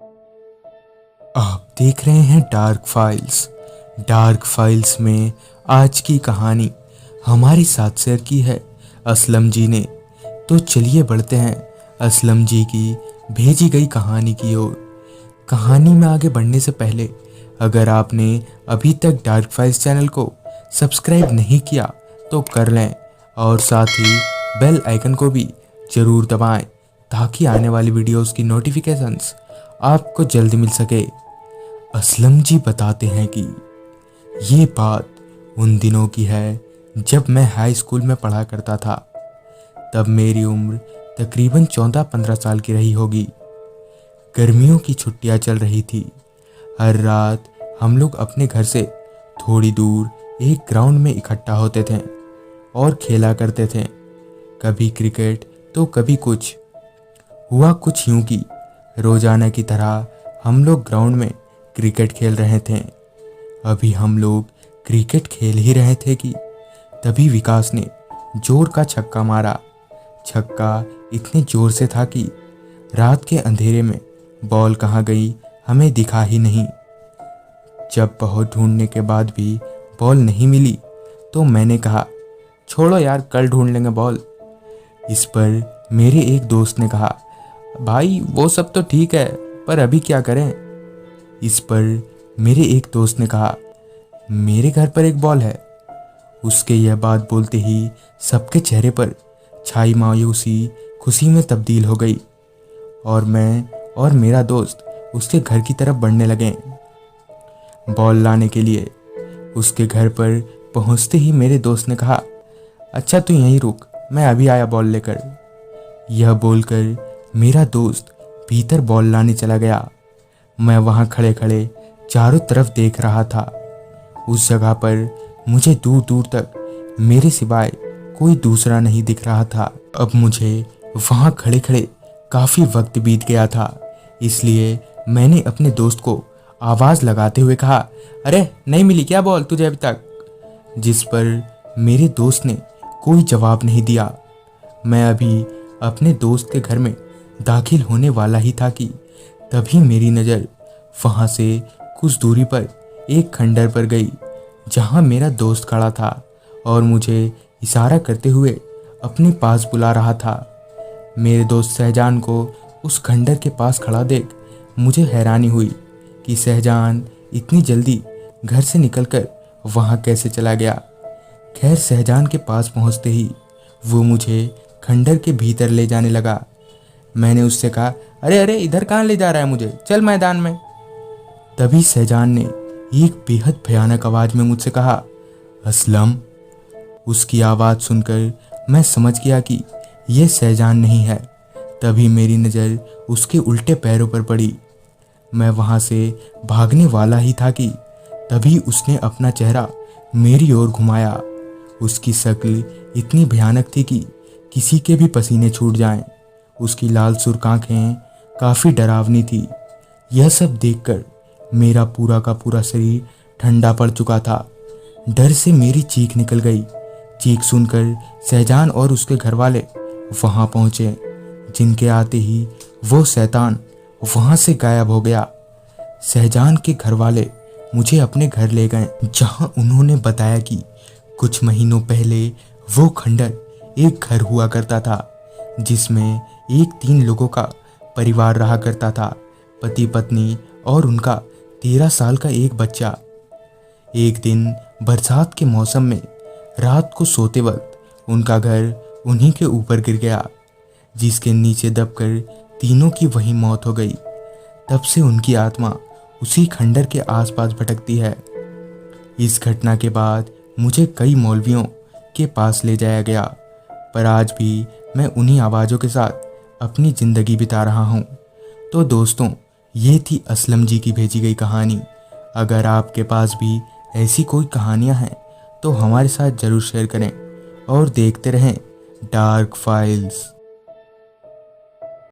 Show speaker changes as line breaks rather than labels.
आप देख रहे हैं डार्क फाइल्स। डार्क फाइल्स में आज की कहानी हमारे साथ शेयर की है असलम जी ने। तो चलिए बढ़ते हैं असलम जी की भेजी गई कहानी की ओर। कहानी में आगे बढ़ने से पहले अगर आपने अभी तक डार्क फाइल्स चैनल को सब्सक्राइब नहीं किया तो कर लें और साथ ही बेल आइकन को भी ज़रूर दबाएं ताकि आने वाली वीडियोस की नोटिफिकेशंस आपको जल्दी मिल सके। असलम जी बताते हैं कि ये बात उन दिनों की है जब मैं हाई स्कूल में पढ़ा करता था। तब मेरी उम्र तकरीबन 14-15 साल की रही होगी। गर्मियों की छुट्टियां चल रही थी। हर रात हम लोग अपने घर से थोड़ी दूर एक ग्राउंड में इकट्ठा होते थे और खेला करते थे, कभी क्रिकेट तो कभी कुछ। हुआ कुछ यूं कि रोजाना की तरह हम लोग ग्राउंड में क्रिकेट खेल रहे थे। अभी हम लोग क्रिकेट खेल ही रहे थे कि तभी विकास ने जोर का छक्का मारा। छक्का इतने जोर से था कि रात के अंधेरे में बॉल कहाँ गई हमें दिखा ही नहीं। जब बहुत ढूंढने के बाद भी बॉल नहीं मिली तो मैंने कहा, छोड़ो यार, कल ढूंढ लेंगे बॉल। इस पर मेरे एक दोस्त ने कहा, भाई वो सब तो ठीक है पर अभी क्या करें। इस पर मेरे एक दोस्त ने कहा, मेरे घर पर एक बॉल है। उसके यह बात बोलते ही सबके चेहरे पर छाई मायूसी खुशी में तब्दील हो गई और मैं और मेरा दोस्त उसके घर की तरफ बढ़ने लगे बॉल लाने के लिए। उसके घर पर पहुंचते ही मेरे दोस्त ने कहा, अच्छा तू यहीं रुक, मैं अभी आया बॉल लेकर। यह बोलकर मेरा दोस्त भीतर बॉल लाने चला गया। मैं वहां खड़े खड़े चारों तरफ देख रहा था। उस जगह पर मुझे दूर दूर तक मेरे सिवाय कोई दूसरा नहीं दिख रहा था। अब मुझे वहां खड़े खड़े काफी वक्त बीत गया था, इसलिए मैंने अपने दोस्त को आवाज लगाते हुए कहा, अरे नहीं मिली क्या बॉल तुझे अभी तक? जिस पर मेरे दोस्त ने कोई जवाब नहीं दिया। मैं अभी अपने दोस्त के घर में दाखिल होने वाला ही था कि तभी मेरी नज़र वहां से कुछ दूरी पर एक खंडर पर गई जहां मेरा दोस्त खड़ा था और मुझे इशारा करते हुए अपने पास बुला रहा था। मेरे दोस्त शहजान को उस खंडर के पास खड़ा देख मुझे हैरानी हुई कि शहजान इतनी जल्दी घर से निकलकर वहां कैसे चला गया। खैर शहजान के पास पहुंचते ही वो मुझे खंडर के भीतर ले जाने लगा। मैंने उससे कहा, अरे अरे इधर कहाँ ले जा रहा है मुझे, चल मैदान में। तभी शहजान ने एक बेहद भयानक आवाज में मुझसे कहा, असलम। उसकी आवाज सुनकर मैं समझ गया कि यह शहजान नहीं है। तभी मेरी नज़र उसके उल्टे पैरों पर पड़ी। मैं वहां से भागने वाला ही था कि तभी उसने अपना चेहरा मेरी ओर घुमाया। उसकी शक्ल इतनी भयानक थी कि किसी के भी पसीने छूट जाएं। उसकी लाल सुर्ख आंखें काफ़ी डरावनी थी। यह सब देखकर मेरा पूरा का पूरा शरीर ठंडा पड़ चुका था। डर से मेरी चीख निकल गई। चीख सुनकर शहजान और उसके घर वाले वहां पहुंचे, जिनके आते ही वो शैतान वहां से गायब हो गया। शहजान के घर वाले मुझे अपने घर ले गए, जहां उन्होंने बताया कि कुछ महीनों पहले वो खंडर एक घर हुआ करता था जिसमें 3 लोगों का परिवार रहा करता था, पति पत्नी और उनका 13 साल का एक बच्चा। एक दिन बरसात के मौसम में रात को सोते वक्त उनका घर उन्हीं के ऊपर गिर गया, जिसके नीचे दबकर तीनों की वहीं मौत हो गई। तब से उनकी आत्मा उसी खंडर के आसपास भटकती है। इस घटना के बाद मुझे कई मौलवियों के पास ले जाया गया, पर आज भी मैं उन्हीं आवाज़ों के साथ अपनी ज़िंदगी बिता रहा हूँ। तो दोस्तों, ये थी असलम जी की भेजी गई कहानी। अगर आपके पास भी ऐसी कोई कहानियाँ हैं तो हमारे साथ ज़रूर शेयर करें और देखते रहें डार्क फाइल्स।